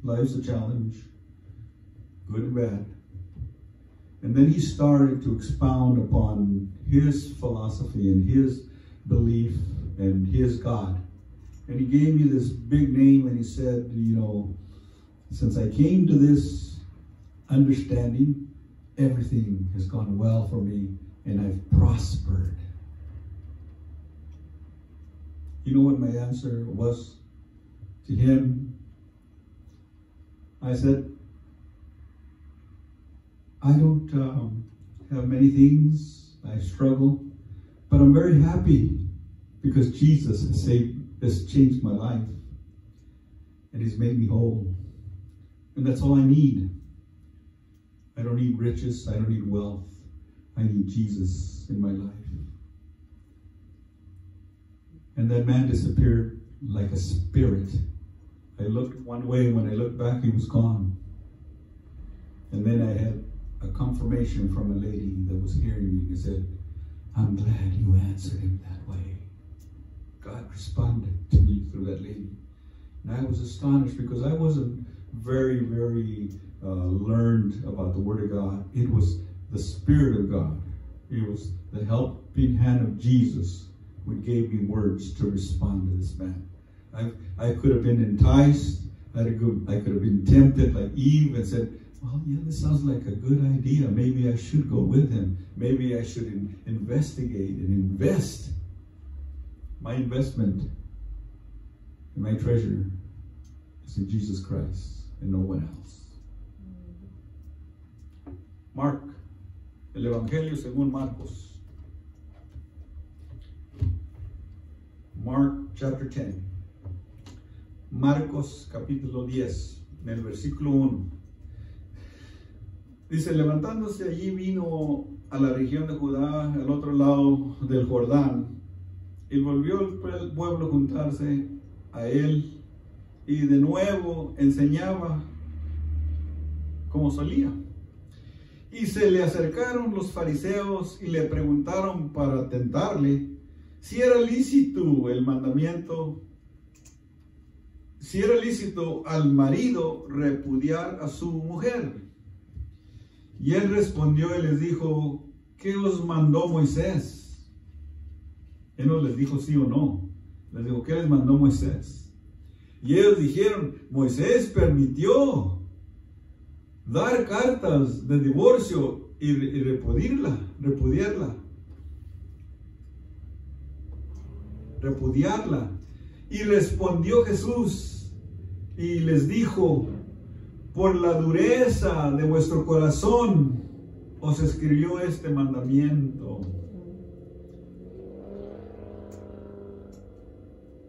life's a challenge, good and bad. And then he started to expound upon his philosophy and his belief and his God. And he gave me this big name, and he said, since I came to this understanding, everything has gone well for me, and I've prospered. You know what my answer was to him? I said, I don't have many things. I struggle, but I'm very happy because Jesus has changed my life, and he's made me whole. And that's all I need. I don't need riches. I don't need wealth. I need Jesus in my life. And that man disappeared like a spirit. I looked one way, and when I looked back, he was gone. And then I had a confirmation from a lady that was hearing me and said, I'm glad you answered him that way. God responded to me through that lady. And I was astonished because I wasn't very, very learned about the Word of God. It was the Spirit of God. It was the helping hand of Jesus which gave me words to respond to this man. I could have been enticed. I could have been tempted like Eve and said, well, yeah, this sounds like a good idea. Maybe I should go with him. Maybe I should investigate and invest. My investment and my treasure is in Jesus Christ and no one else. Mark, el Evangelio según Marcos. Mark chapter 10. Marcos capítulo 10, en el versículo 1. Dice, levantándose allí vino a la región de Judá, al otro lado del Jordán, y volvió el pueblo a juntarse a él, y de nuevo enseñaba como solía. Y se le acercaron los fariseos y le preguntaron para tentarle si era lícito el mandamiento, si era lícito al marido repudiar a su mujer. Y él respondió y les dijo, ¿qué os mandó Moisés? Él no les dijo sí o no. Les dijo, ¿qué les mandó Moisés? Y ellos dijeron, Moisés permitió dar cartas de divorcio y repudiarla. Y respondió Jesús y les dijo, por la dureza de vuestro corazón os escribió este mandamiento.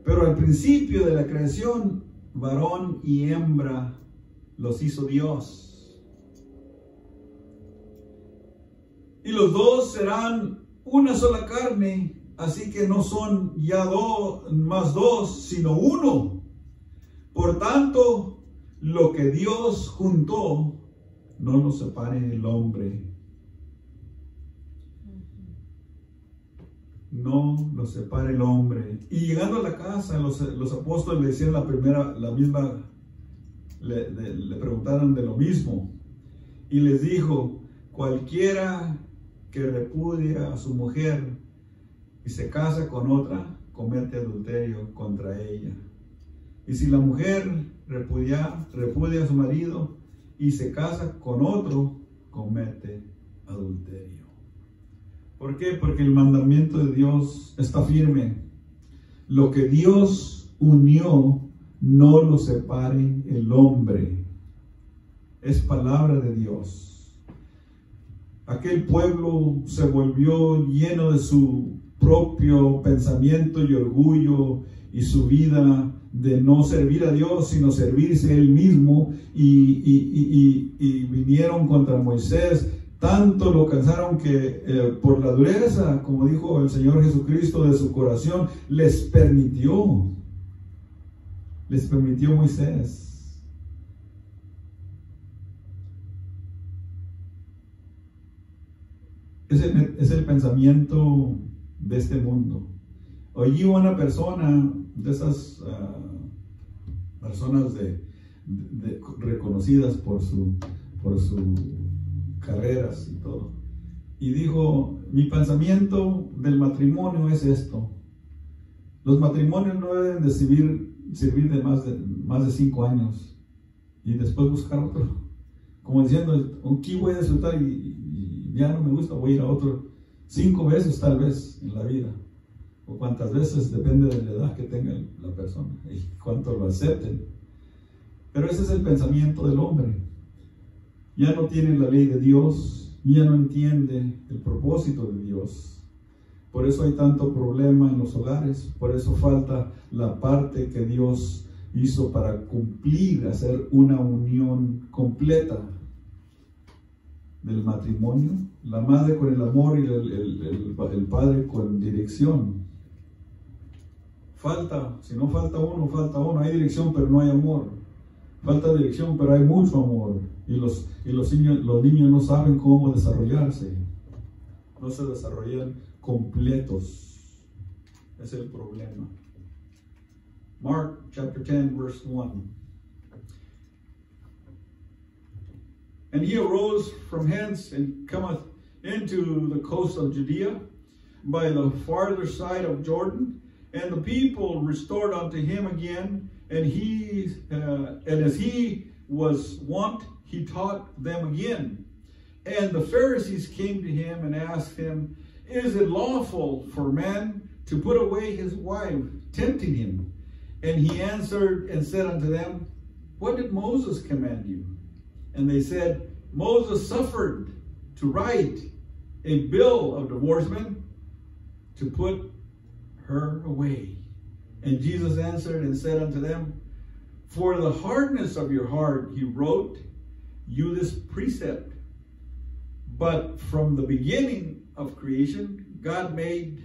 Pero al principio de la creación, varón y hembra los hizo Dios. Y los dos serán una sola carne, así que no son ya más dos, sino uno. Por tanto, lo que Dios juntó, no lo separe el hombre. No lo separe el hombre. Y llegando a la casa, los apóstoles le hicieron le preguntaron de lo mismo. Y les dijo, cualquiera que repudia a su mujer y se casa con otra, comete adulterio contra ella. Y si la mujer repudia a su marido y se casa con otro, comete adulterio. ¿Por qué? Porque el mandamiento de Dios está firme. Lo que Dios unió, no lo separe el hombre. Es palabra de Dios. Aquel pueblo se volvió lleno de su propio pensamiento y orgullo y su vida de no servir a Dios, sino servirse él mismo, y vinieron contra Moisés. Tanto lo cansaron que por la dureza, como dijo el Señor Jesucristo, de su corazón, les permitió Moisés. Es el pensamiento de este mundo. Oí una persona, de esas personas reconocidas por sus carreras y todo, y dijo, mi pensamiento del matrimonio es esto: los matrimonios no deben de servir de más de 5 años y después buscar otro, como diciendo, aquí voy a disfrutar y ya no me gusta, voy a ir a otro 5 veces tal vez en la vida, o cuántas veces, depende de la edad que tenga la persona y cuánto lo acepten. Pero ese es el pensamiento del hombre. Ya no tiene la ley de Dios, ya no entiende el propósito de Dios. Por eso hay tanto problema en los hogares, por eso falta la parte que Dios hizo para cumplir, hacer una unión completa del matrimonio, la madre con el amor y el padre con dirección. Si no falta uno, hay dirección pero no hay amor. Falta dirección pero hay mucho amor. Y los niños no saben cómo desarrollarse. No se desarrollan completos. Es el problema. Mark chapter 10 verse 1. And he arose from hence and cometh into the coast of Judea by the farther side of Jordan, and the people restored unto him again, and as he was wont, he taught them again. And the Pharisees came to him and asked him, is it lawful for man to put away his wife, tempting him? And he answered and said unto them, what did Moses command you? And they said, Moses suffered to write a bill of divorcement to put her away. And Jesus answered and said unto them, For the hardness of your heart he wrote you this precept. But from the beginning of creation, God made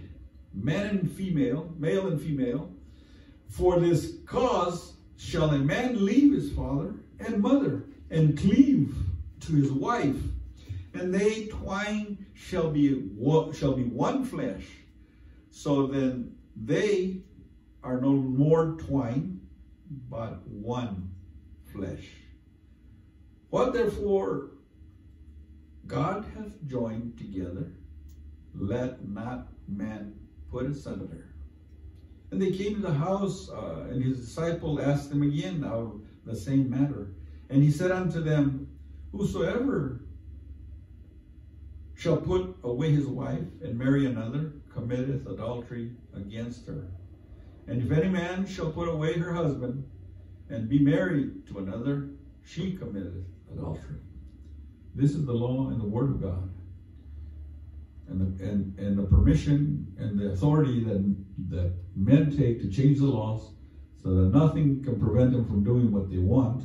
man and female, male and female. For this cause shall a man leave his father and mother, and cleave to his wife, and they twain shall be one flesh. So then they are no more twine, but one flesh. What therefore God hath joined together, let not man put asunder. And they came to the house, and his disciple asked them again of the same matter. And he said unto them, Whosoever shall put away his wife and marry another, committeth adultery against her. And if any man shall put away her husband and be married to another, she committeth adultery. This is the law and the word of God. And the permission and the authority that men take to change the laws so that nothing can prevent them from doing what they want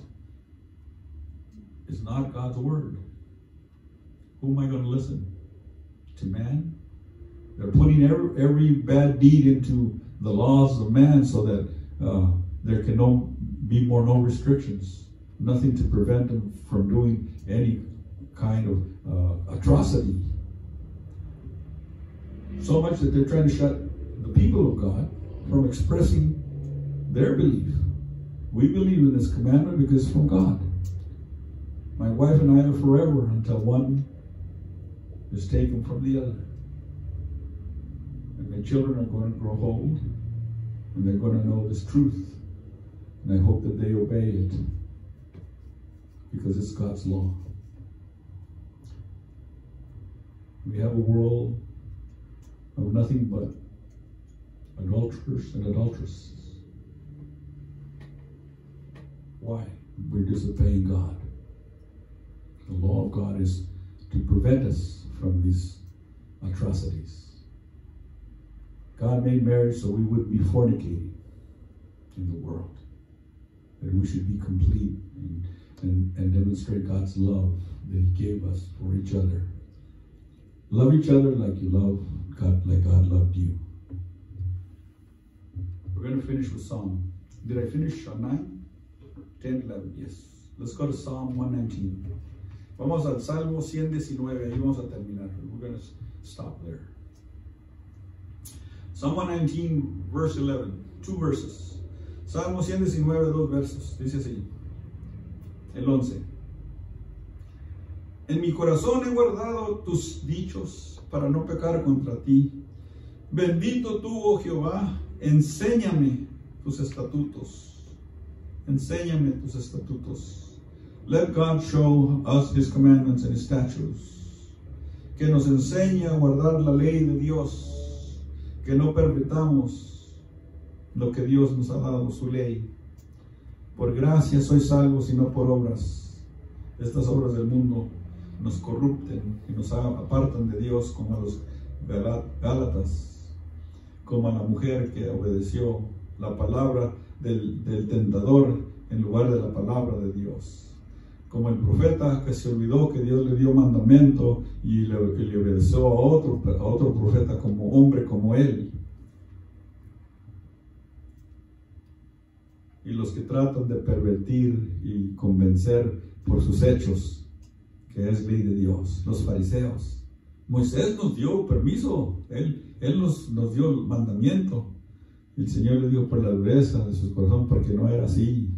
is not God's word. Who am I going to listen? To man? They're putting every bad deed into the laws of man so that there can be no restrictions. Nothing to prevent them from doing any kind of atrocity. So much that they're trying to shut the people of God from expressing their belief. We believe in this commandment because it's from God. My wife and I are forever until one is taken from the other. And my children are going to grow old, and they're going to know this truth. And I hope that they obey it because it's God's law. We have a world of nothing but adulterers and adulteresses. Why? We're disobeying God. The law of God is to prevent us from these atrocities. God made marriage so we wouldn't be fornicating in the world. That we should be complete and demonstrate God's love that he gave us for each other. Love each other like you love God, like God loved you. We're going to finish with Psalm. Did I finish on 9? 10, 11, yes. Let's go to Psalm 119. Vamos al Salmo 119, ahí vamos a terminar. We're going to stop there. Psalm 119, verse 11, 2 verses. Salmo 119, 2 versos. Dice así, el 11. En mi corazón he guardado tus dichos para no pecar contra ti. Bendito tú, oh Jehová, enséñame tus estatutos. Enséñame tus estatutos. Let God show us his commandments and his statutes. Que nos enseñe a guardar la ley de Dios. Que no permitamos lo que Dios nos ha dado, su ley. Por gracia soy salvo, sino por obras. Estas obras del mundo nos corrupten y nos apartan de Dios, como a los Gálatas, como a la mujer que obedeció la palabra del tentador en lugar de la palabra de Dios, como el profeta que se olvidó que Dios le dio mandamiento y le obedeció a otro profeta como hombre como él, y los que tratan de pervertir y convencer por sus hechos que es ley de Dios, los fariseos. Moisés nos dio permiso, él nos dio el mandamiento. El Señor le dijo por la dureza de su corazón, porque no era así.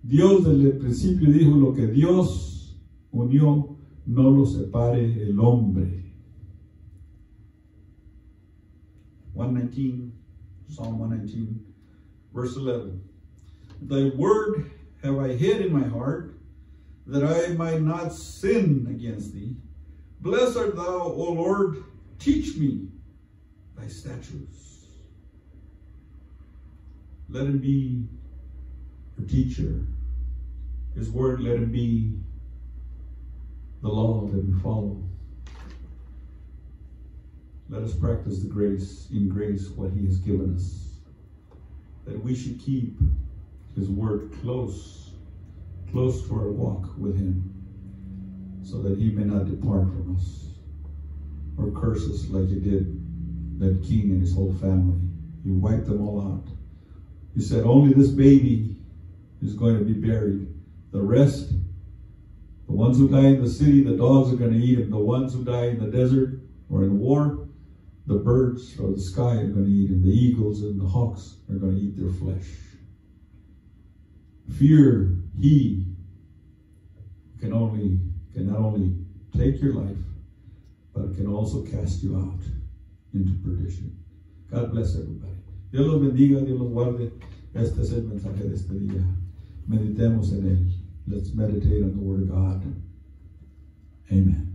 Dios desde el principio dijo, lo que Dios unió, no lo separe el hombre. 119, Psalm 119, verse 11. Thy word have I hid in my heart, that I might not sin against thee. Blessed art thou, O Lord, teach me thy statutes. Let him be your teacher. His word, let him be the law that we follow. Let us practice in grace what he has given us. that we should keep his word close to our walk with him, so that he may not depart from us or curse us like he did that king and his whole family. He wiped them all out. He said, only this baby is going to be buried. The rest, the ones who die in the city, the dogs are going to eat them. The ones who die in the desert or in war, the birds of the sky are going to eat them. The eagles and the hawks are going to eat their flesh. Fear, he can not only take your life, but it can also cast you out into perdition. God bless everybody. Dios los bendiga, Dios los guarde. Este es el mensaje de este día. Meditemos en él. Let's meditate on the word of God. Amen.